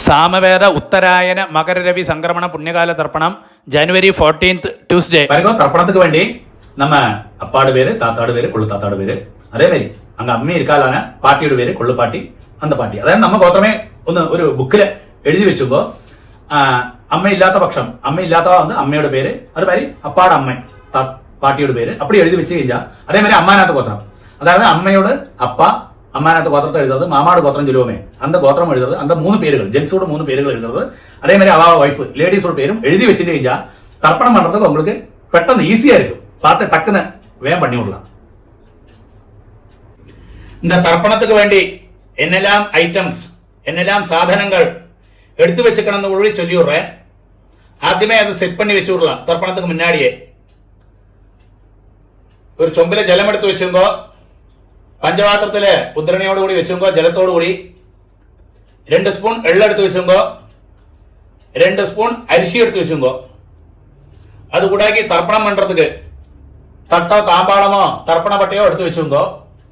സാമവേദ ഉത്തരായന മകരരവി സംക്രമണ പുണ്യകാല തർപ്പണം ജനുവരി 14th Tuesday வரைக்கும் தர்ப்பணத்துக்கு வேண்டி நம்ம அப்பாடு பேரு தாத்தாடு பேரு கொள்ளு தாத்தாடு பேரு அதே மாதிரி அங்க அമ്മ இருக்காளான பாட்டியோட பேரு கொள்ளு பாட்டி அந்த പാട്ടി അതായത് നമ്മ ഗോത്രമേ ഒന്ന് ഒരു ബുക്കില് എഴുതി വെച്ചുമ്പോ അമ്മയില്ലാത്ത പക്ഷം അമ്മയില്ലാത്ത வந்து അമ്മയുടെ പേര് അതുമാതിരി അപ്പാട് അമ്മ പാട്ടിയുടെ പേര് அப்படி எழுதி வச்சு കഴിഞ്ഞാൽ അതേമാതിരി അമ്മാനാത്ത ഗോത്രം അതായത് അമ്മയോട് അപ്പ അമ്മാനാത്ത ഗോത്രത്തെ എഴുതുന്നത് മാമാട് ഗോത്രം ചൊല്ലുവോമേ அந்த ഗോത്രം എഴുതുന്നത് அந்த 3 പേരുകൾ ജെൻസോട് 3 പേരുകൾ എഴുതുന്നത് അതേമാതിരി അവ വൈഫ് ലേഡീസോട് പേരും എഴുതി വെച്ചിട്ട് കഴിഞ്ഞാൽ തർപ്പണം പண்றதுக்கு உங்களுக்கு പെട്ടെന്ന് ஈஸியா இருக்கும் பார்த்து டக்குன்னு வேகம் பண்ணி விடலாம். இந்த தர்ப்பணத்துக்கு வேண்டி என்னெல்லாம் ஐட்டம்ஸ் என்னெல்லாம் சாதனங்கள் எடுத்து வச்சுக்கணும்னு கூட சொல்லி விடுறேன். ஆദ്യമേ അത് സെറ്റ് பண்ணி വെച്ചു விடலாம். தர்ப்பணத்துக்கு முன்னாடியே ഒരു ചൊമ്പിലെ ജലം എടുത്ത് വെച്ചുമ്പോ പഞ്ചപാത്രത്തിലെ ഉദ്രണയോടുകൂടി വെച്ചുമ്പോ ജലത്തോടുകൂടി 2 സ്പൂൺ എള്ളെടുത്ത് വെച്ചുമ്പോ 2 സ്പൂൺ അരിശി എടുത്ത് വെച്ചുമ്പോ അതുകൂടാക്കി തർപ്പണം പண்றதுக்கு തട്ടോ താമ്പാളമോ തർപ്പണ പട്ടയോ എടുത്ത് വെച്ചുമ്പോ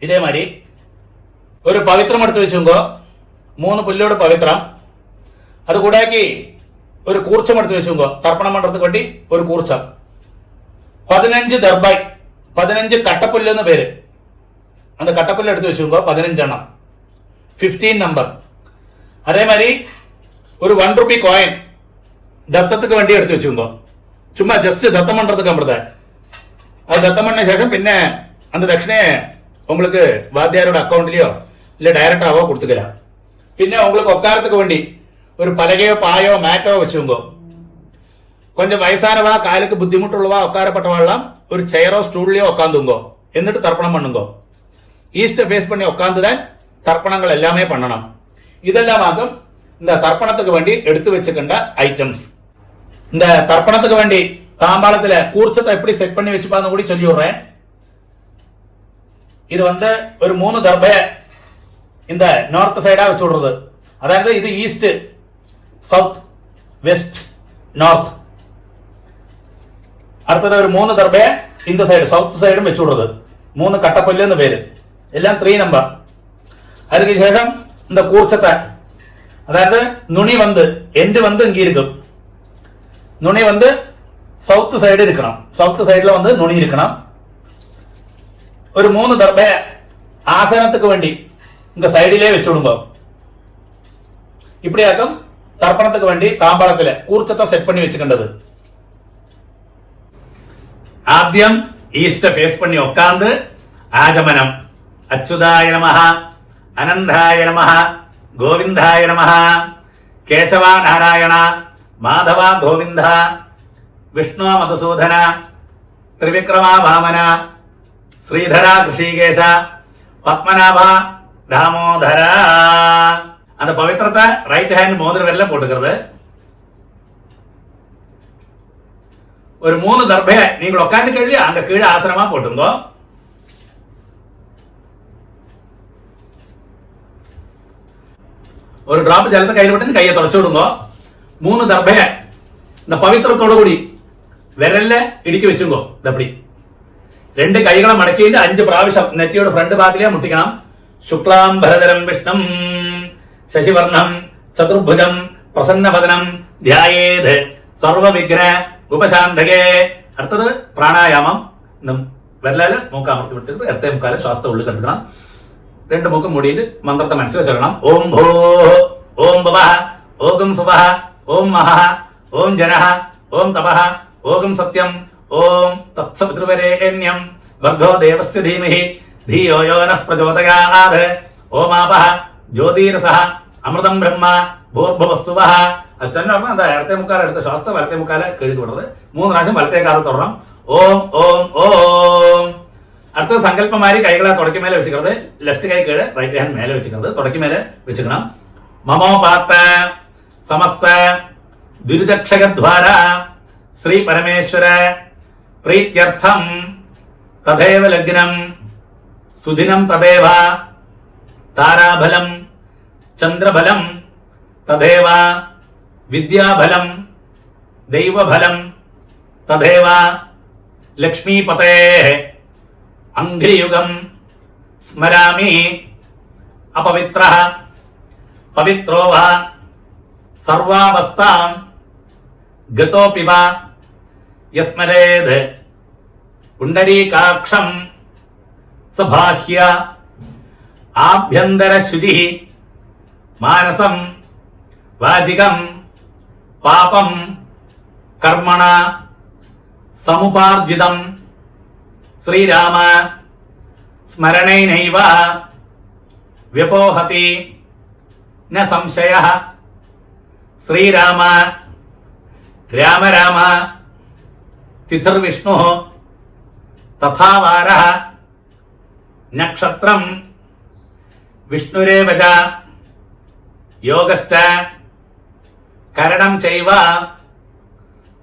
ഇതേമാതിരി ഒരു പവിത്രം എടുത്ത് വെച്ചുമ്പോ 3 പുല്ലോട് പവിത്രം അതുകൂടാക്കി ഒരു കൂർച്ചം എടുത്ത് വെച്ചുമ്പോ തർപ്പണം പண்றதுக்கு വേണ്ടി ഒരു കൂർച്ചം 15 ദർബായ് 15 കട്ടപ്പുല്ല് എന്ന് പേര് அந்த கட்டப்புல்ல எடுத்து வச்சுக்கோ 15 எண்ணம் 15 நம்பர். அதே மாதிரி ஒரு 1 ரூபி காயின் தத்தத்துக்கு வேண்டி எடுத்து வச்சுக்கோ. சும்மா ஜஸ்ட் தத்தம் பண்றதுக்கு அப்புறம் அது தத்தம் பண்ண சேஷம் பின்ன அந்த தட்சிணையை உங்களுக்கு வாத்தியாரோட அக்கௌண்ட்லயோ இல்ல டைரக்டாவோ கொடுத்துக்கலாம். பின்ன உங்களுக்கு உட்காரத்துக்கு வேண்டி ஒரு பலகையோ பாயோ மேட்டோ வச்சுக்கோ. கொஞ்சம் வயசானவா காலுக்கு புத்திமுட்டுள்ளவா உட்காரப்பட்டவாள்லாம் ஒரு ചെയറോ സ്റ്റൂളിലോ உட்காந்துங்கோ എന്നിട്ട് தர்ப்பணம் பண்ணுங்கோ. ஈஸ்ட ஃபேஸ் பண்ணி உட்காந்துதான் தர்ப்பணங்கள் எல்லாமே பண்ணணும். இதெல்லாம் ஆகும் இந்த தர்ப்பணத்துக்கு வேண்டி எடுத்து வச்சுக்கின்ற ஐட்டம்ஸ். இந்த தர்ப்பணத்துக்கு வேண்டி தாம்பாளத்துல கூர்ச்சத்தை எப்படி செட் பண்ணி வச்சுப்பான்னு கூட சொல்லி விடுறேன். இது வந்து ஒரு 3 தர்பை இந்த நார்த் சைடா வச்சு விடுறது. அதாவது இது ஈஸ்ட் சவுத் வெஸ்ட் நார்த். അടുത്തത് ഒരു 3 ദർബെ இந்த സൈഡ് സൗത്ത് സൈഡും വെച്ചു വിടുறது. 3 കട്ടപ്പല്ല് എന്ന് പേര് എല്ലാം 3 നമ്പർ. அதுக்கு ശേഷം இந்த கூர்ச்சத்தை அதாவது நுனி வந்து எண்டு வந்து இங்க இருக்கும். நுனி வந்து சவுத் சைடு இருக்கணும். சவுத் சைடுல வந்து நுனி இருக்கணும். ஒரு 3 தர்பை ஆசனத்துக்கு வேண்டி இந்த சைடிலே வச்சு விடுங்க. இப்படியாக்கும் தர்ப்பணத்துக்கு வேண்டி தாம்பாளத்துல கூர்ச்சத்தை செட் பண்ணி வச்சுக்கின்றது. ആദ്യം ഈസ്റ്റ് ഫേസ് പണി ഉட்கார்ந்து ആചമനം അച്യുതായ നമഃ അനന്തായ നമഃ ഗോവിന്ദായ നമഃ കേശവ നാരായണ മാധവ ഗോവിന്ദ വിഷ്ണു മധുസൂദന ത്രിവിക്രമ വാമന ശ്രീധര ഋഷികേശ പത്മനാഭ தாமோதர அந்த பவித்திரத்தை ரைட் ஹேண்ட் மோதிர விரல்ல போட்டுக்கிறது. ஒரு 3 தர்பையை நீங்கள் உட்காந்து கழுவி அங்க கீழே ஆசனமா போட்டுங்க. ஒரு டிராப் ஜலத்தை கையில் விட்டு கையை தொடச்சு விடுங்க. 3 தர்பையை இந்த பவித்திரத்தோட கூடி விரல்ல இடுக்கி வச்சுங்க. அப்படி 2 கைகளை மடக்கிட்டு 5 പ്രാവശ്യം നെറ്റിയോട് ഫ്രണ്ട് ഭാഗത്തിലേ മുട്ടിക്കണം. ശുക്ലാം ഭരതരം വിഷ്ണം ശശിവർണം ചതുർഭുജം പ്രസന്നവദനം ധ്യായേത് സർവവിഘ്ന ഉപശാന്തകേ. അടുത്തത് പ്രാണായാമം. വിരലാല് മൂക്ക് അമർത്തി പിടിച്ചിട്ട് ഇടത്തെ മുക്കാല് ശ്വാസത്തെ ഉള്ളിൽ കെടുക്കണം. 2 മൂക്ക് മൂടിയിട്ട് മന്ത്രത്തെ മനസ്സിൽ ചൊല്ലണം. ഓം ഭോ ഓം ഭവഃ ഓം സുവഃ ഓം മഹഃ ഓം ജനഃ ഓം തപഃ ഓം സത്യം ഓം തത്സവിതൃവരേണ്യം ഭർഗോ ദേവസ്യ ധീമഹി ധിയോ യോ നഃ പ്രചോദയാത് ഓം ആപഃ ജ്യോതിരസഃ അമൃതം ബ്രഹ്മ ഭൂർഭുവസ്സുവഃ. അത് തന്നെ പറഞ്ഞാൽ എന്താ ഇടത്തെ മുക്കാല എടുത്ത ശ്വാസത്തെ വലത്തെ മുക്കാല കഴുകി വിടുന്നത്. 3 പ്രാവശ്യം വലത്തെ കാലത്ത് തുടരണം. ഓം ഓം ഓം. അടുത്ത സങ്കല്പമാരി കൈകളെ തുടക്കി മേലെ വെച്ചിരിക്കുന്നത്. ലെഫ്റ്റ് കൈ കീഴ് റൈറ്റ് ഹാൻഡ് മേലെ വെച്ചിരിക്കുന്നത്. തുടക്കി മേലെ വെച്ചിരിക്കണം. മമോപാത്ത സമസ്ത ദുരിതക്ഷകദ്വാര ശ്രീ പരമേശ്വര പ്രീത്യർത്ഥം തഥൈവ ലഗ്നം സുദിനം തഥൈവ താരാബലം ചന്ദ്രബലം തഥൈവ വിദ്യാബലം ദൈവബലം തഥൈവ ലക്ഷ്മീപതേ അംഘ്രിയുഗം സ്മരാമി അപവിത്രഃ പവിത്രോ വ സർവാവസ്ഥാം ഗതോപിവ യസ്മരേത് പുണ്ടരീകാക്ഷം സബാഹ്യ ആഭ്യന്തരശുചി മാനസം വാചികം പാപം കർമ്മണ സമുപാർജിതം ശ്രീരാമ സ്മരണൈനൈവ വ്യപോഹതി ന സംശയഃ. ശ്രീരാമ രാമ രാമ തിഥിർവിഷ്ണു തഥാ വാരഃ നക്ഷത്രം വിഷ്ണുരേവ ച യോഗശ്ച കരണം ചൈവ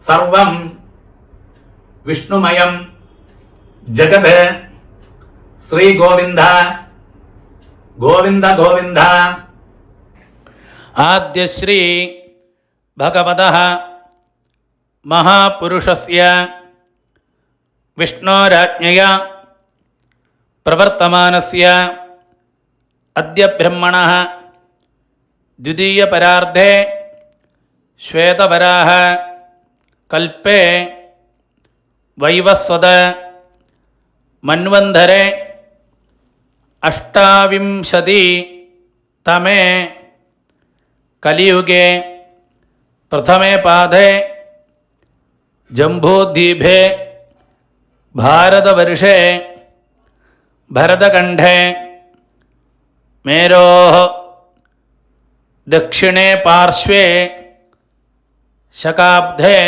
സർവം വിഷ്ണുമയം ജഗത്. ശ്രീഗോവിന്ദ ഗോവിന്ദ ഗോവിന്ദ. ആദ്യശ്രീ ഭഗവതഃ മഹാപുരുഷസ്യ വിഷ്ണോരാജ്ഞയാ പ്രവർത്തമാനസ്യ അദ്യ ബ്രഹ്മണഃ ദ്വിതീയപരാർദ്ധേ ശ്വേതവരാഹ കൽപ്പേ വൈവസ്വത മന്വന്തരെ അഷ്ടാവിംശതി തമേ കലിയുഗേ പ്രഥമേ പാദേ ജംബൂദ്വീപേ ഭാരതവർഷേ ഭരതഖണ്ഡേ മേരോः ദക്ഷിണേ പാർശ്വേ ശകാബ്ദേ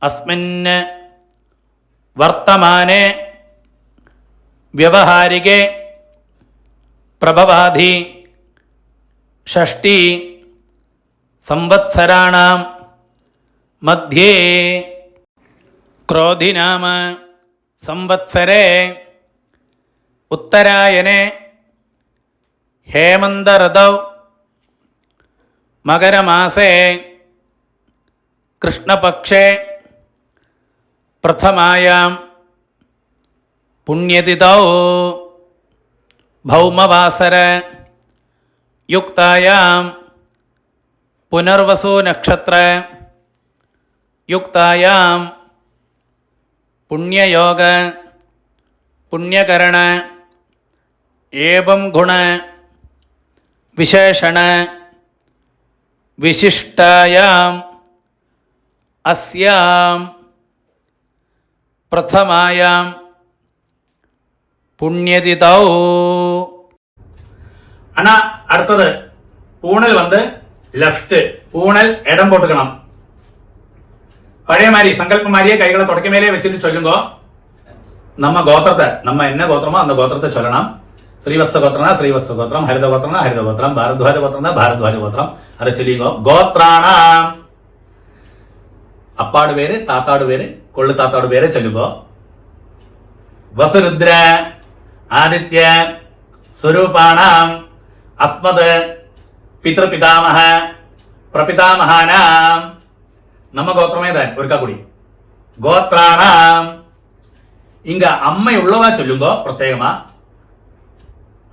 അസ്മിൻ വർത്തമാനെ വ്യവഹാരികേ പ്രഭവാധി ഷഷ്ടി സംവത്സരാണാം മധ്യേ ക്രോധിനാമ സംവത്സരേ ഉത്തരായനെ ഹേമന്തഋതൗ മകരമാസേ കൃഷ്ണപക്ഷേ പ്രഥമായാം പുണ്യതിഥൗ ഭൗമവാസര യുക്തായാം പുനർവസു നക്ഷത്ര യുക്തായാം പുണ്യയോഗ പുണ്യകരണ ഏവം ഗുണ വിശേഷണ വിശിഷ്ടായാം അസ്യാം പ്രഥമായാം പുണ്യതിഥൗ. அண்ணா அடுத்தது பூணல் வந்து லெஃப்ட், பூணல் இடம் போட்டுக்கணும். பழைய மாதிரி சங்கல்ப மாதிரியே கைகளை தொடக்க மேலே வச்சுட்டு சொல்லுங்க. நம்ம கோத்திரத்தை, நம்ம என்ன கோத்திரமோ அந்த கோத்திரத்தை சொல்லணும். ஸ்ரீவத்ச கோத்திரம்னா ஸ்ரீவத்ச கோத்திரம், ஹரித கோத்திரம்னா ஹரித கோத்திரம், பாரத்வாஜ கோத்திரம்னா பாரத்வாஜ கோத்திரம். அதை சொல்லிங்க. கோத்ராணாம் அப்பாடு பேரு, தாத்தாடு பேரு, கொள்ளு தாத்தாடு பேரு சொல்லுங்க. வசுருத்ர ആദിത്യ സ്വരൂപാണാം അസ്മദ് പിതൃപിതാമഹ പ്രപിതാമഹാനാം. നമ്മ ഗോത്രമേതാൻ ഒരുക്കാ കൂടി. ഗോത്രാണാം ഇങ്ക അമ്മയുള്ളവാ ചൊല്ലുങ്കോ പ്രത്യേകമാ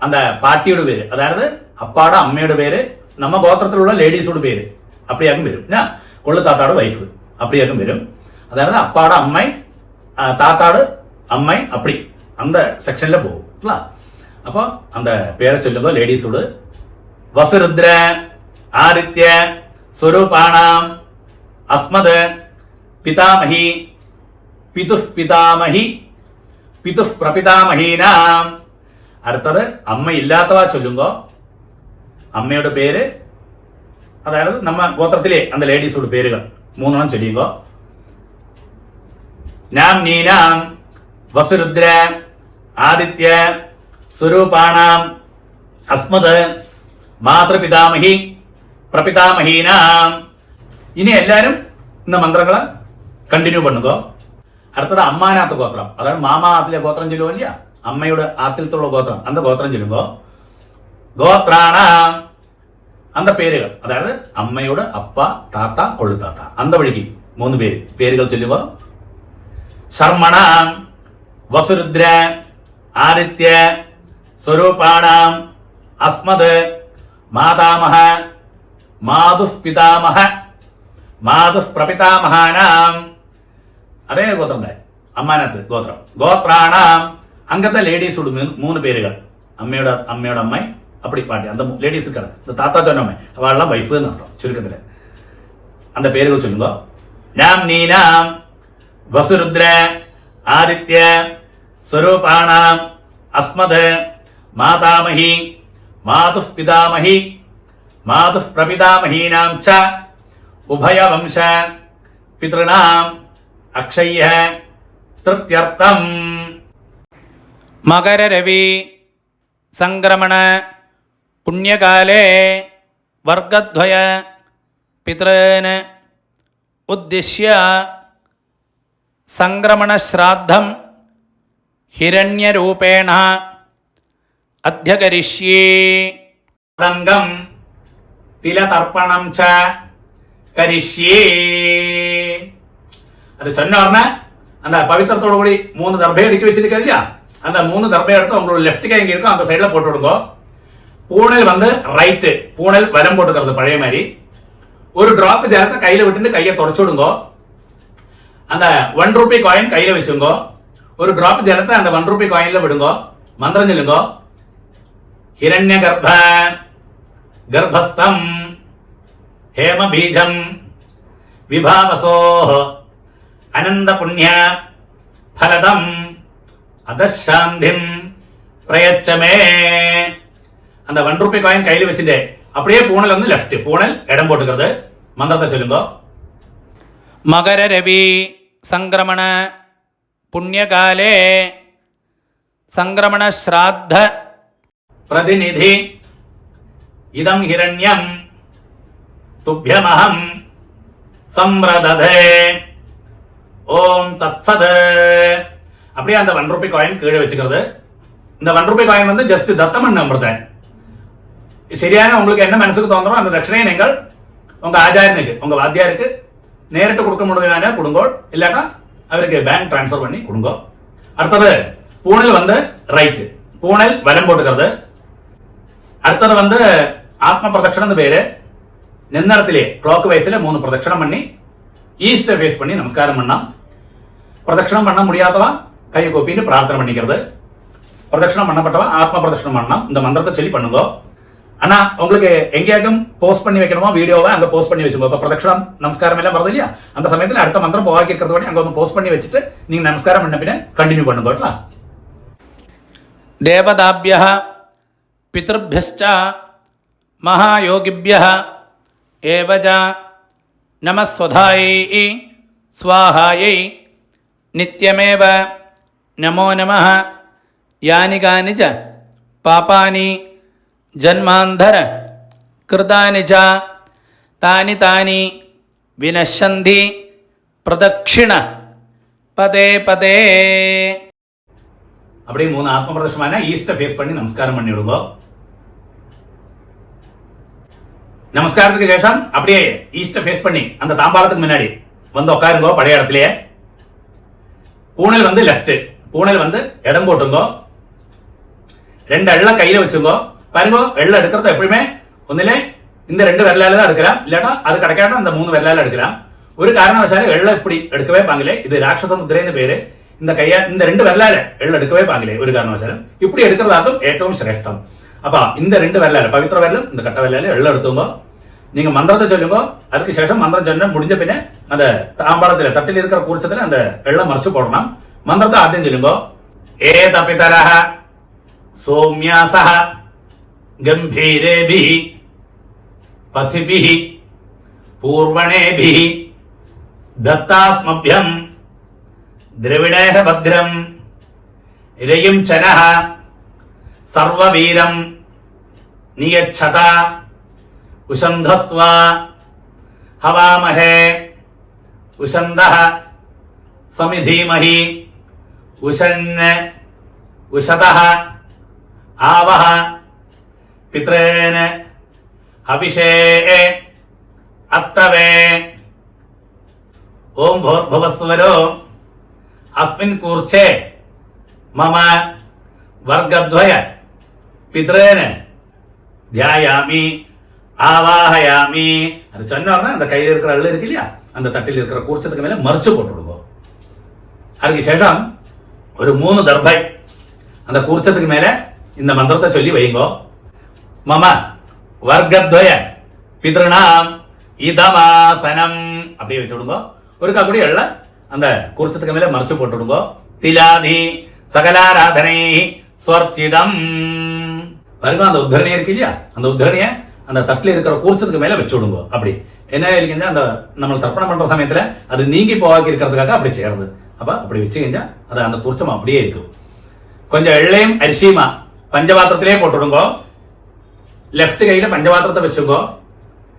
அந்த பாட்டியோட பேரு, அதாவது அப்பாட அம்மையோட பேரு, நம்ம கோத்திரத்தில் உள்ள லேடிஸோட பேரு அப்படியாக்கும் வரும். கொள்ளு தாத்தாடு வைஃப் அப்படியாக்கும் வரும். அதாவது அப்பாட அம்மை தாத்தாடு அம்மை அப்படி அந்த செக்ஷன்ல போகும். அப்போ அந்த பேரை சொல்லுங்க லேடிஸோடு. வசுருத்ர ஆதித்ய ஸ்வரூபாணாம் அஸ்மத் பிதாமகி பிதுஃப் பிதாமகி பிதுஃப் பிரபிதாமகீனாம். അടുത്തത് അമ്മ ഇല്ലാത്തവ ചൊല്ലുങ്കോ. അമ്മയുടെ പേര്, അതായത് നമ്മ ഗോത്രത്തിലെ அந்த ലേഡീസോട് പേരുകൾ മൂന്നെണ്ണം ചൊല്ലിയുങ്കോ. നാം നീനാം വസുരുദ്ര ആദിത്യ സ്വരൂപാണാം അസ്മത് മാതൃപിതാമഹി പ്രപിതാമഹീനാം. ഇനി എല്ലാരും இந்த മന്ത്രങ്ങളെ കണ്ടിന്യൂ பண்ணுங்கோ. അടുത്തത് അമ്മാനാത്ത ഗോത്രം, അതായത് മാമാ ആത്തിലെ ഗോത്രം ചൊല്ലുവില്ല, അമ്മയുടെ ആത്തിലത്തുള്ള ഗോത്രം அந்த ഗോത്രം ചൊല്ലുങ്കോ. ഗോത്രാണാം அந்த പേരുകൾ, അതായത് അമ്മയുടെ അപ്പ താത്ത കൊള്ളുതാത്ത அந்த വഴിക്ക് മൂന്ന് പേരുകൾ ചൊല്ലുക. ശർമ്മണാം വസുരുദ്ര ആദിത്യ സ്വരൂപാണാം അസ്മത് മാതാമഹ മാതുഃ പിതാമഹ മാതുഃ പ്രപിതാമഹാനാം അതേ ഗോത്രത്തെ അമ്മാനത്ത് ഗോത്രം ഗോത്രാണാം അംഗത്തെ ലേഡീസോട് 3 പേരുകൾ അമ്മയുടെ അമ്മ அப்படி பாட்டி அந்த லேடிஸுக்கு இந்த தாத்தா சொன்னோமே அவள்லாம் வைஃப்னு அர்த்தம் சுருக்கத்தில் அந்த பேர்கள் சொல்லுங்க நாம் நீனாம் வசுருத்ர ஆதித்ய ஸ்வரூபாணாம் அஸ்மத் மாதாமஹி மாதுः பிதாமஹி மாதுः பிரபிதாமஹீனாம் ச உபய வம்ச பித்ருணாம் அக்ஷய திருப்தியர்த்தம் മകരരവി സംക്രമണ പുണ്യകാലേ വർഗദ്വയ പിതॄൻ ഉദ്ദിശ്യ സംക്രമണശ്രാദ്ധം ഹിരണ്യരൂപേണ അധ്യകരിഷ്യേ. തങ്കം തിലതർപ്പണം ച കരിഷ്യേ. அது சொன்ன உடனே அந்த பவித்திரத்தோட கூடி 3 தர்பை அடுக்கி வச்சிருக்க இல்லையா, அந்த 3 தர்பை எடுத்து உங்களோட லெஃப்ட் கை எங்க இருக்கும் அந்த சைடுல போட்டு விடுங்க. பூனல் வந்து ரைட்டு, பூனல் வலம் போட்டுக்கிறது பழைய மாதிரி. ஒரு டிராப் ஜலத்தை கையில விட்டுட்டு கையை தொடச்சு விடுங்க. அந்த 1 ரூபி காயின் கையில வச்சுங்க. ஒரு டிராப் ஜலத்தை அந்த 1 ரூபி காயின்ல விடுங்க. மந்திரம் சொல்லுங்க. ஹிரண்ய கர்ப்ப கர்ப்பஸ்தம் ஹேம பீஜம் விபாவசோ அனந்த புண்ணிய பலதம் அதசாந்திம் பிரயச்சமே. அந்த 1 ரூபி காயின் கையில வச்சுட்டு அப்படியே பூனல் வந்து லெஃப்ட், பூனல் இடம் போட்டுக்கிறது. மந்திரத்தை சொல்லுங்க. മകരരവി സംക്രമണ പുണ്യകാലേ സംക്രമണശ്രാദ്ധ പ്രതിനിധി இதம் ஹிரண்யம் துப்யமஹம் சம்ரததே ஓம் தத்சத். அப்படியே அந்த 1 ரூபி காயின் கீழே வச்சுக்கிறது. இந்த 1 ரூபி காயின் வந்து ஜஸ்ட் தத்தமன் நம்புறேன். சரியான உங்களுக்கு என்ன மனசுக்கு தோன்றோ அந்த தட்சணையை நீங்கள் உங்க ஆச்சாரியனுக்கு உங்க வாத்தியாருக்கு நேரிட்டு கொடுக்க முடியும்னா கொடுங்கோ, இல்லாட்டா அவருக்கு பேங்க் டிரான்ஸ்ஃபர் பண்ணி கொடுங்கோ. அடுத்தது பூனல் வந்து ரைட், பூனல் வலம் போட்டுக்கிறது. அடுத்தது வந்து ஆத்ம பிரதட்சணம் பேரு. நின்னடத்திலே கிளாக் வைஸ்ல 3 பிரதட்சணம் பண்ணி ஈஸ்ட ஃபேஸ் பண்ணி நமஸ்காரம் பண்ணலாம். பிரதட்சணம் பண்ண முடியாதவா கையை கோப்பின்னு பிரார்த்தனை பண்ணிக்கிறது. பிரதட்சணம் பண்ணப்பட்டவா ஆத்ம பிரதட்சணம் பண்ணலாம். இந்த மந்திரத்தை சொல்லி பண்ணுங்க. ஆனா உங்களுக்கு எங்கேயாக்கும் போஸ்ட் பண்ணி வைக்கணுமோ வீடியோவை அங்க போஸ்ட் பண்ணி வச்சுக்கோ. இப்ப பிரதட்சணம் நமஸ்காரம் எல்லாம் வருது இல்லையா, அந்த சமயத்தில் அடுத்த மந்திரம் போவாக்கி இருக்கிறது படி அங்க வந்து போஸ்ட் பண்ணி வச்சுட்டு நீங்க நமஸ்காரம் பண்ண பின்ன கண்டினியூ பண்ணுங்க. தேவதாபியः பிதృभ्यश्च महायोगिभ्यः एवच नमः स्वधायै स्वाहायै नित्यमेव नमो नमः. यानि कानि च पापानि जन्मान्धर कृतानि च तानि तानि विनश्यन्ति प्रदक्षिण पदे पदे. அப்படியே 3 ஆத்ம பிரதட்சணமான ஈஸ்ட ஃபேஸ் பண்ணி நமஸ்காரம் பண்ணி விடுங்க. நமஸ்காரத்துக்கு சேஷம் அப்படியே ஈஸ்ட ஃபேஸ் பண்ணி அந்த தாம்பாளத்துக்கு முன்னாடி வந்து உட்காருங்க பழைய இடத்துலயே. பூனல் வந்து லெஃப்ட், பூனல் வந்து இடம் போட்டுங்க. 2 எள்ள கையில வச்சுங்க. பாருங்க, எள்ள எடுக்கிறத எப்பவுமே ஒன்னிலே இந்த 2 விரலால தான் எடுக்கலாம், இல்லாட்டா அது கிடைக்காட்டா அந்த 3 விரலால எடுக்கலாம். ஒரு காரணவசாலும் எள்ள இப்படி எடுக்கவே பாங்களே, இது ராட்சச முத்திரைன்னு பேரு. இந்த கையா இந்த 2 விரலால எள்ள எடுக்கவே பாங்களே ஒரு காரணவசாலும். இப்படி எடுக்கிறதாகும் ஏற்றவும் சிரேஷ்டம். அப்ப இந்த 2 விரலால பவித்திர விரலும் இந்த கட்ட விரலால எள்ள எடுத்துங்க. நீங்க மந்திரத்தை சொல்லுங்க. அதுக்கு சேஷம் மந்திரம் சொன்ன முடிஞ்ச பின்ன அந்த தாம்பாளத்துல தட்டில் இருக்கிற கூர்ச்சத்துல அந்த எள்ள மறைச்சு போடணும். மந்திரத்தை ஆദ്യം சொல்லுங்க. ஏத பிதரஹ சௌம்யாசஹ गंभीरेभिः पथिभिः पूर्वणेभिः दत्तास्मभ्यं द्रविणेह भद्रं रयिं चनः सर्ववीरं नियच्छता उषन्धस्त्वा हवामहे उषन्दः समिधीमहि उषन् उषतः आवह पितॄन् हविषे अत्तवे. ओम भूर्भुवस्वरो अस्मिन् कूर्चे मम वर्गद्वय पितॄन् ध्यायामि ஆவாஹயாமி. அது சொன்னோம்னா அந்த கையில் இருக்கிற அள்ளு இருக்கு இல்லையா, அந்த தட்டில் இருக்கிற கூர்ச்சத்துக்கு மேல மறைச்சு போட்டு விடுவோம். அதுக்கு சேஷம் ஒரு 3 தர்பை அந்த கூர்ச்சத்துக்கு மேல இந்த மந்திரத்தை சொல்லி வைங்கோ. மம வர்க்கத்வய பித்ருணாம் இதமாசனம் அப்படியே வச்சு விடுங்க. ஒருக்கா கூட எள்ள அந்த கூர்ச்சத்துக்கு மேல மறைச்சு போட்டு விடுங்க. திலாதி சகலாராதனை ஸ்வர்ச்சிதம் வரைக்கும் அந்த உத்தரணி இருக்கு இல்லையா, அந்த உத்தரணிய அந்த தட்டில் இருக்கிற கூர்ச்சத்துக்கு மேல வச்சு விடுங்க. அப்படி என்ன இருக்குன்னா அந்த நம்ம தர்ப்பணம் பண்ற சமயத்துல அது நீங்கி போவாக்கி இருக்கிறதுக்காக அப்படி செய்யறது. அப்ப அப்படி வச்சுக்கிஞ்சா அது அந்த கூர்ச்சம் அப்படியே இருக்கும். கொஞ்சம் எள்ளையும் அரிசியுமா பஞ்சபாத்திரத்திலே போட்டு விடுங்க. லெஃப்ட் கையில பஞ்சபாத்திரத்தை வச்சுக்கோ,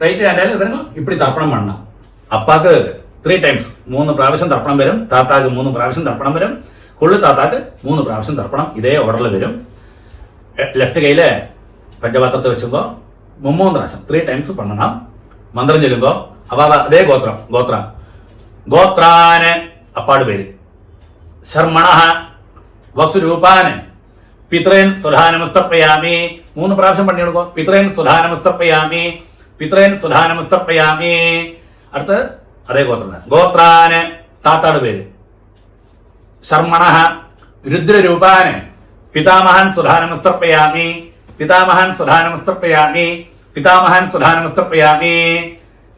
ரைட் ஹேண்டில் இப்படி தர்ப்பணம் பண்ணலாம். അപ്പാക്ക് 3 ടൈംസ് 3 പ്രാവശ്യം തർപ്പണം വരും, താത്താക്ക് 3 പ്രാവശ്യം തർപ്പണം വരും, കൊള്ളു താത്താക്ക് 3 പ്രാവശ്യം തർപ്പണം ഇതേ ഓർഡറിൽ വരും. ലെഫ്റ്റ് കൈയില് പഞ്ചപാത്രത്തെ വെച്ചുമ്പോ 3 പ്രാവശ്യം 3 ടൈംസ് പണ്ണണം. മന്ത്രം ചൊല്ലുമ്പോ അപ്പൊ അതേ ഗോത്രാന് അപ്പാട് പേര് ശർമ്മണ വസുരൂപാന് പിത്രേൻ സുധാനമസ്തർപ്പയാമി 3 പ്രാവശ്യം പണി കൊടുക്കോ. പിത്രേൻ സുധാനമസ്തർപ്പയാമി, പിത്രേൻ സുധാനമസ്തർപ്പയാമി. അടുത്ത് അതേ ഗോത്രാന് താത്താട് പേര് ശർമ്മണ രുദ്രരൂപാന് പിതാമഹൻ സുധാനമസ്തർപ്പയാമി, പിതാമഹൻ സുധാനമസ്തർപ്പയാമി, പിതാമഹൻ സുധാനമസ്തർപ്പയാമി.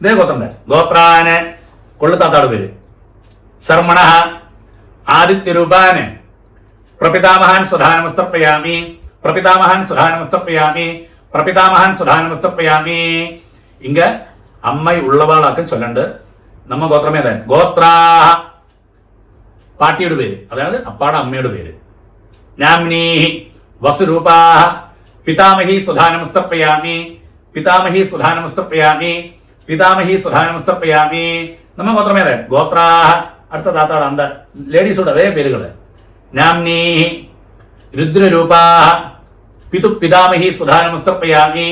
ഇതേ ഗോത്രാന് കൊള്ളു താത്താട് പേര് ശർമ്മണ ആദിത്യരൂപാന് പ്രപിതാമഹൻ സുധാനമസ്തർപ്പയാമി, പ്രപിതാമഹൻ സുധാനമസ്തർപ്പയാമി, പ്രപിതാമഹൻ സുധാനമസ്തർപ്പയാമി. ഇങ്ങ അമ്മ ഉള്ളവാളൊക്കെ ചൊല്ലണ്ട്. നമ്മ ഗോത്രമേ അതെ ഗോത്രാഹ പാട്ടിയുടെ പേര്, അതായത് അപ്പാടെ അമ്മയുടെ പേര്. നാംനീഹി വസുരൂപാഹ പിതാമഹി സുധാനമസ്തർപ്പയാമി, പിതാമഹി സുധാനമസ്തർപ്പയാമി, പിതാമഹി സുധാനമസ്തർപ്പയാമി. നമ്മ ഗോത്രമേ അതെ ഗോത്രാഹ. അടുത്ത താത്താട് അന്ത ലേഡീസോട് അതേ പേരുകള്. നാംനീഹി രുദ്രരൂപാഹ പിതു പിതാമഹി സുധാനമസ്തർപ്പയാമി,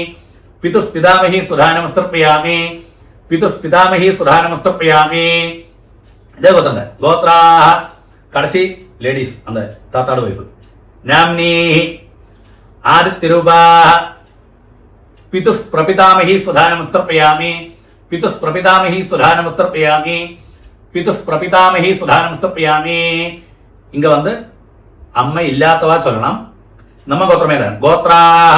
പിതു പിതാമഹി സുധാനമസ്തർപ്പയാമി, പിതു പിതാമഹി സുധാനമസ്തർപ്പയാമി. ഇതേ ഗോത്രാഹ. കടശി ലേഡീസ് അന്ത താത്താട് വൈഫ്. നാംനീഹി ആദിത്യരൂപാഹ പിതു പ്രപിതാമഹി സുധാനമസ്തർപ്പയാമി, പിതു പ്രപിതാമഹി സുധാനമസ്തർപ്പയാമി, പിതു പ്രപിതാമഹി സുധാനമസ്തർപ്പയാമി. ഇങ്ങ വന്ന് അമ്മ ഇല്ലാത്തവ ചൊല്ലണം. നമ്മ ഗോത്രമേതാണ് ഗോത്രാഹ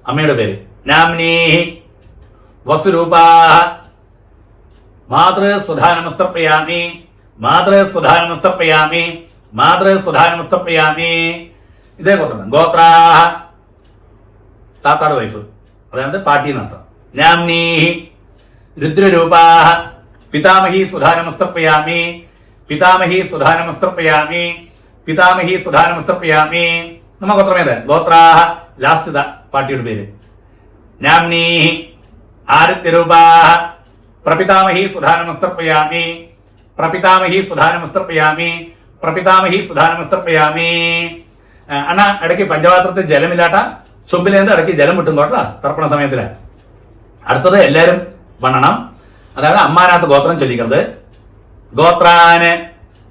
അമ്മയുടെ പേര്. നാംനീഹി വസുരൂപാഹ മാതൃ സുധാനമസ്തർപ്പയാമി, മാതൃ സുധാനമസ്തർപ്പയാമി, മാതൃ സുധാനമസ്തർപ്പയാമി. ഇതേ ഗോത്രം ഗോത്രാഹ താത്താട് വൈഫ്, അതായത് പാട്ടി നർത്ഥം. നാംനീഹി രുദ്രരൂപാഹ പിതാമഹി സുധാനമസ്തർപ്പയാമി, പിതാമഹി സുധാനമസ്തർപ്പയാമി, പിതാമഹി സുധാനമസ്തർപ്പയാമി. നമ്മ ഗോത്രമേത് ഗോത്രാഹ. ലാസ്റ്റ് പാട്ടിയുടെ പേര് നാംനീഹി ആദിത്യരൂപാഹ പ്രപിതാമഹി സുധാനമസ്തർപ്പയാമി, പ്രപിതാമഹി സുധാനമസ്തർപ്പയാമി, പ്രപിതാമഹി സുധാനമസ്തർപ്പയാമി. അണ്ണ ഇടയ്ക്ക് പഞ്ചപാത്രത്തിൽ ജലമില്ലാട്ട ചുമ്പിലേന്ന് ഇടയ്ക്ക് ജലം വിട്ടും കോട്ട തർപ്പണ സമയത്തില്. അടുത്തത് എല്ലാരും വണ്ണണം, അതായത് അമ്മാനകത്ത് ഗോത്രം ചൊല്ലിക്കുന്നത്. ഗോത്രാന്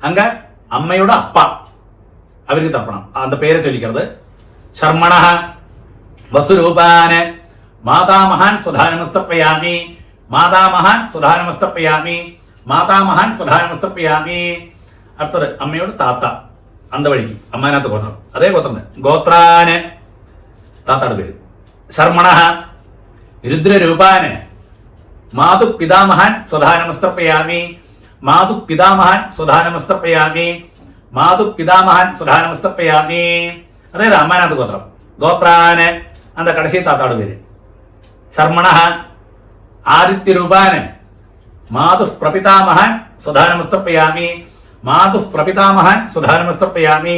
അങ്ക അമ്മയുടെ അപ്പ അവർക്ക് തർപ്പണം, அந்த പേര് ചൊല്ലിക്കുന്നത്. ശർമ്മണ വസുരൂപാന് മാതാമഹാൻ സുധാനമസ്തർപ്പയാമി, മാതാമഹാൻ സുധാനമസ്തർപ്പയാമി, മാതാമഹാൻ സുധാനമസ്തർപ്പയാമി. അടുത്തത് അമ്മയോട് താത്ത അന്ത വഴിക്ക് അമ്മാനകത്ത് ഗോത്രം, അതേ ഗോത്രം ഗോത്രാന് താത്താട് പേര് ശർമ്മണ രുദ്രരൂപാന് മാതു പിതാമഹാൻ സുധാനമസ്തർപ്പയാമി, മാതു പിതാമഹാൻ സുധാനമസ്തർപ്പയാമി, മാതു പിതാമഹാൻ സുധാനമസ്തർപ്പയാമി. അതായത് അമ്മാനകത്ത് ഗോത്രം ഗോത്രാന് അന്ത കടശി താത്താട് പേര് ശർമ്മണ ആദിത്യരൂപാന് മാതു പ്രപിതാമഹാൻ സുധാനമസ്തർപ്പയാമി, മാതു പ്രപിതാമഹാൻ സുധാനമസ്തർപ്പയാമി,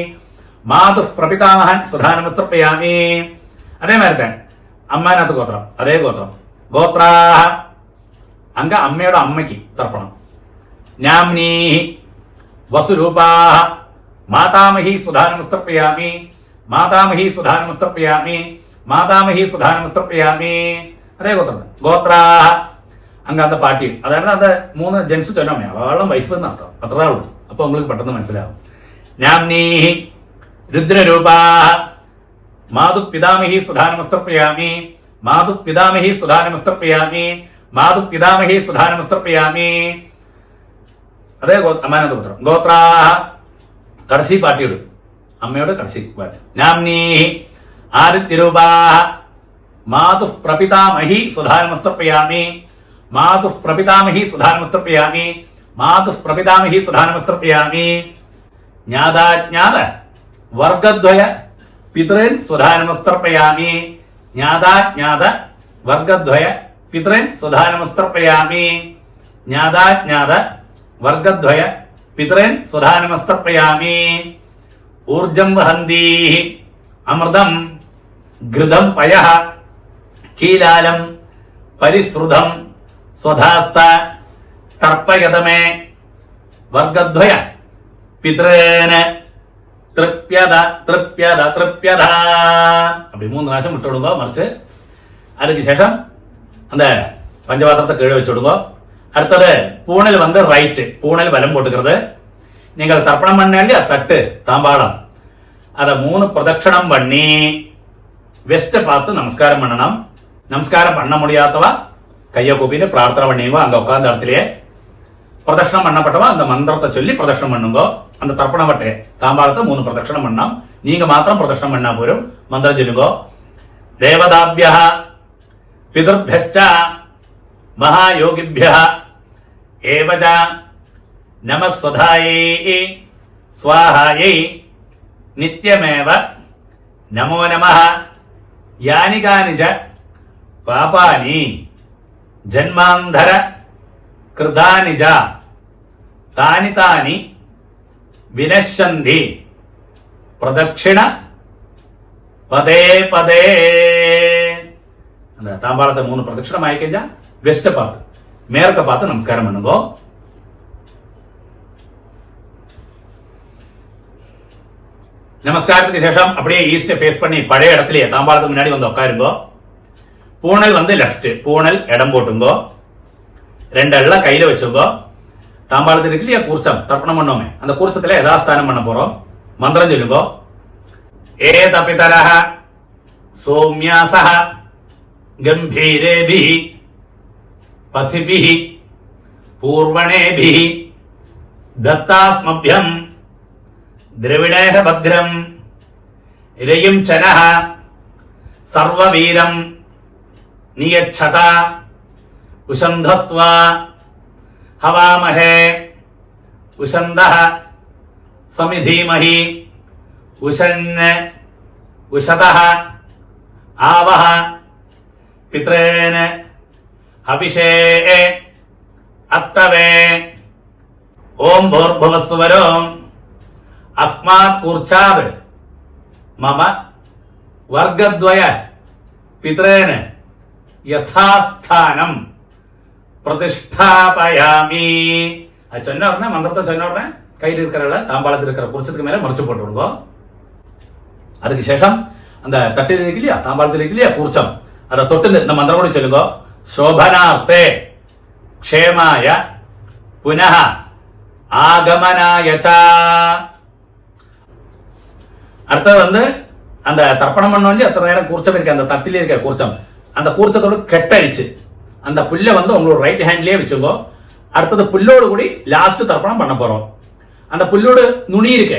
മാതു പ്രപിതാമഹാൻ സുധാനമസ്തർപ്പയാമി. അതേമാതിരി അമ്മാനകത്ത് ഗോത്രം, അതേ ഗോത്രം ഗോത്രാഹ അങ്ക അമ്മയുടെ അമ്മയ്ക്ക് തർപ്പണം. നാംനീഹി വസുരൂപാഹ മാതാമഹി സുധാനമസ്തർപ്പയാമി, മാതാമഹി സുധാനമസ്തർപ്പയാമി, മാതാമഹി സുധാനമസ്തർപ്പയാമി. അതേ ഗോത്രം ഗോത്രാഹ അങ്ക അന്ത പാട്ടി, അതായത് അത് 3 ജെൻസ് ചൊല്ലമ്മ അവളും വൈഫ് എന്നർത്ഥം, അത്രേ ഉള്ളൂ. അപ്പൊ உங்களுக்கு പെട്ടെന്ന് മനസ്സിലാവും. നാംനീഹി രുദ്രരൂപാഹ മാതു പിതാമഹി സുധാനമസ്തർപ്പയാമി, മാതു പിതാമഹി സുധാ നമസ്തർപ്പയാമി. മാതു പിതാമഹി സുധാ നമസ്തർപ്പയാമി. അതേ അമ്മാനന്ദ ഗോത്രം. ഗോത്രാ കടസി പാട്ടിയോട് അമ്മയോട് കടസി പാട്ട്. നാംനീ ആദിത്യരൂപാ മാതു പ്രപിതാമഹി സുധാ നമസ്തർപ്പയാമി. മാതു പ്രപിതാമഹി സുധാ നമസ്തർപ്പയാമി. മാതു പ്രപിതാമഹി സുധാ നമസ്തർപ്പയാമി. ജ്ഞാതാജ്ഞാത വർഗദ്വയ പിതൃൻ സുധാ നമസ്തർപ്പയാമി. ജ്ഞാതാജ്ഞാത വർഗദ്വയ പിതൃൻ സുധാ നമസ്തർപ്പയാമി. ജ്ഞാതാജ്ഞാത വർഗദ്വയ പിതൃൻ സുധാ നമസ്തർപ്പയാമി. ഊർജം വഹന്തി അമൃതം ഘൃതം പയഃ കീലാലം പരിസൃതം സ്വധാസ്ത തർപ്പയതമേ വർഗദ്വയ പിതൃന് തൃപ്യത തൃപ്യത തൃപ്യത. அப்படி 3 പ്രാവശ്യം விட்டு விடுங்க. மறைச்சு அதுக்கு சேஷம் அந்த பஞ்சபாத்திரத்தை கீழே வச்சு விடுங்க. அடுத்தது பூணல் வந்து ரைட்டு, பூணல் வலம் போட்டுக்கிறது. நீங்கள் தர்ப்பணம் பண்ண இல்லையா தட்டு தாம்பாளம், அதை 3 பிரதட்சணம் பண்ணி வெஸ்ட்டை பார்த்து நமஸ்காரம் பண்ணணும். நமஸ்காரம் பண்ண முடியாதவா கையை கூப்பிட்டு பிரார்த்தனை பண்ணிங்கோ. அங்க உட்கார்ந்த இடத்துலயே பிரதட்சணம் பண்ணப்பட்டவா அந்த மந்திரத்தை சொல்லி பிரதட்சணம் பண்ணுங்க. அந்த தர்ப்பண வட்டை தாம்பாளத்தை 3 பிரதட்சணம் பண்ணோம். நீங்க மாத்திரம் பிரதட்சணம் பண்ணா போரும். மந்திரம் சொல்லுங்க. தேவதாபியः பிதர்भ्यश्च महायोगिभ्यः एवच नमः स्वधायै स्वाहायै नित्यमेव नमो नमः. यानि कानि च पापानि जन्मान्धर कृतानि च तानि तानि विनश्यन्ति प्रदक्षिण पदे पदे. அந்த தாம்பாளத்தை 3 பிரதட்சணம் ஆயிக்கஞ்சா வெஸ்ட்டை பார்த்து மேற்க பார்த்து நமஸ்காரம் பண்ணுங்க. நமஸ்காரத்துக்கு சேஷம் அப்படியே ஈஸ்ட் ஃபேஸ் பண்ணி பழைய இடத்துலயே தாம்பாளத்துக்கு முன்னாடி வந்து உட்காருங்க. பூணல் வந்து லெஃப்ட், பூணல் இடம் போட்டுங்க. 2 எல்லாம் கையில வச்சுங்க. தாம்பாளத்தில் இருக்கு இல்லையா கூர்ச்சம் தர்ப்பணம் பண்ணோமே, அந்த கூர்ச்சத்துல யதாஸ்தானம் பண்ண போறோம். மந்திரம் சொல்லுங்க. ஏதபிதரஹ சௌம்யாசஹ गंभीरेभिः पथिभिः पूर्वणेभिः दत्तास्मभ्यं द्रविणेह भद्रं रयिं चनः सर्ववीरं नियच्छत उषन्धस्त्वा हवामहे उषन्दः समिधीमहि उषन् उषतः आवः पितॄन् हविषे अत्तवे. ओम भूर्भुवस्वरो अस्मात् कूर्चाद् मम वर्गद्वय पितॄन् यथास्थानं प्रतिष्ठापयामि. அது சொன்ன உடனே மந்திரத்தை சொன்ன உடனே கையில் இருக்கிற தாம்பாளத்தில் இருக்கிற குர்ச்சத்துக்கு மேல மறைச்சு போட்டு விடுங்க. அதுக்கு சேஷம் அந்த தட்டில் இருக்கு இல்லையா தாம்பாளத்தில் இருக்கு இல்லையா கூர்ச்சம், அதை தொட்டு இந்த மந்திரம் கூட சொல்லுங்க. சோபனார்த்தே க்ஷேமாய புனः ஆகமனாய ச. அடுத்தது வந்து அந்த தர்ப்பணம் பண்ணோம் இல்லையா அத்தனை நேரம் கூர்ச்சம் இருக்கு அந்த தட்டிலே இருக்க கூர்ச்சம், அந்த கூர்ச்சத்தோடு கெட்டடிச்சு அந்த புல்லை வந்து உங்களோட ரைட் ஹேண்ட்லயே வச்சுக்கோ. அடுத்தது புல்லோடு கூடி லாஸ்ட் தர்ப்பணம் பண்ண போறோம். அந்த புல்லோடு நுனி இருக்க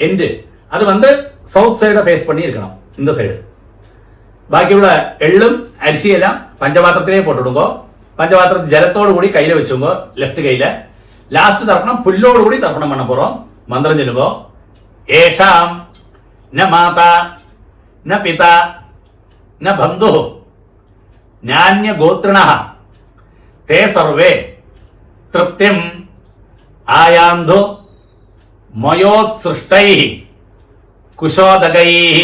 எண்டு அது வந்து சவுத் சைட ஃபேஸ் பண்ணி இருக்கணும், இந்த சைடு. ബാക്കിയുള്ള എള്ളും അരിശിയെല്ലാം പഞ്ചപാത്രത്തിലേ പോട്ടിടുങ്കോ. പഞ്ചപാത്രത്തിൽ ജലത്തോടു കൂടി കയ്യില് വെച്ചുങ്കോ, ലെഫ്റ്റ് കയ്യില്. ലാസ്റ്റ് തർപ്പണം പുല്ലോട് കൂടി തർപ്പണം പണ പോറോം. മന്ത്രം ചൊല്ലുങ്കോ. ഏഷാം ന മാത ന പിത ന ബന്ധു നാന്യ ഗോത്രിണഃ തേ സർവേ തൃപ്തിം ആയാന്ധു മയോത്സൃഷ്ടൈഃ കുശോദകൈഃ.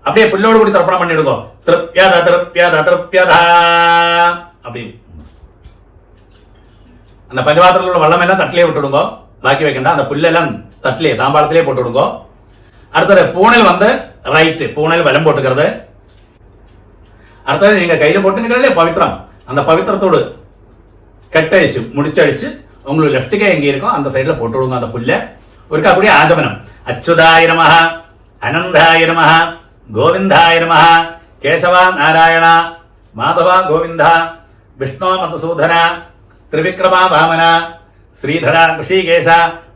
அப்படியே புல்லோடு கூடி தர்ப்பணம் பண்ணிடுங்க. திருப்யத திருப்யத திருப்யத. அப்படி அந்த பஞ்சபாத்திரத்தில் உள்ள வெள்ளம் எல்லாம் தட்டிலே விட்டுடுங்க. பாக்கி வைக்கண்டா. அந்த புல்லெல்லாம் தட்டிலே தாம்பாளத்திலே போட்டு விடுங்க. அடுத்தது பூணல் வந்து ரைட்டு, பூணல் வலம் போட்டுக்கிறது. அடுத்தது நீங்க கையில போட்டுக்கிறதே பவித்திரம், அந்த பவித்திரத்தோடு கட்டடிச்சு முடிச்சடிச்சு உங்களுக்கு லெஃப்ட் கை எங்க இருக்கும் அந்த சைடுல போட்டு விடுங்க அந்த புல்ல. ஒருக்கா கூடிய ஆஜமனம். அச்சுதாய நமஹ, அனந்தாய நமஹ, கோவிந்தாய நமஹ, കേശവ നാരായണ മാധവ ഗോവിന്ദ വിഷ്ണു മധുസൂദന ത്രിവിക്രമ വാമന ശ്രീധര ഋഷികേശ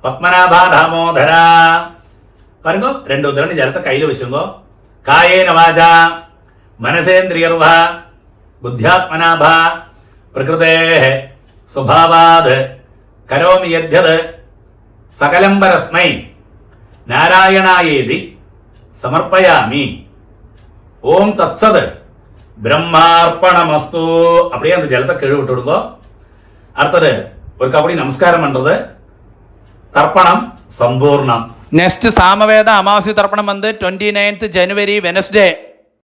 പത്മനാഭ ദാമോദര പറഞ്ഞോ. 2 ഉദ്ധരണി ചേർത്ത് കയ്യിൽ വെച്ചുങ്കോ. കായേന വാച മനസേന്ദ്രിയർവ ബുദ്ധ്യാത്മനാഭ പ്രകൃതേ സ്വഭാവാത് കരോമി യദ്യത് സകലം പരസ്മൈ നാരായണായേതി സമർപ്പയാമി. ஓம் தத்சத் பிரம்மார்ப்பணமஸ்து. அப்படியே அந்த ஜலத்தை கீழே விட்டு விடுங்கோ. அடுத்தது ஒரு கபடி நமஸ்காரம் பண்றது. தர்ப்பணம் சம்பூர்ணம். நெக்ஸ்ட் சாமவேத அமாவாசை தர்ப்பணம் வந்து 29th January Wednesday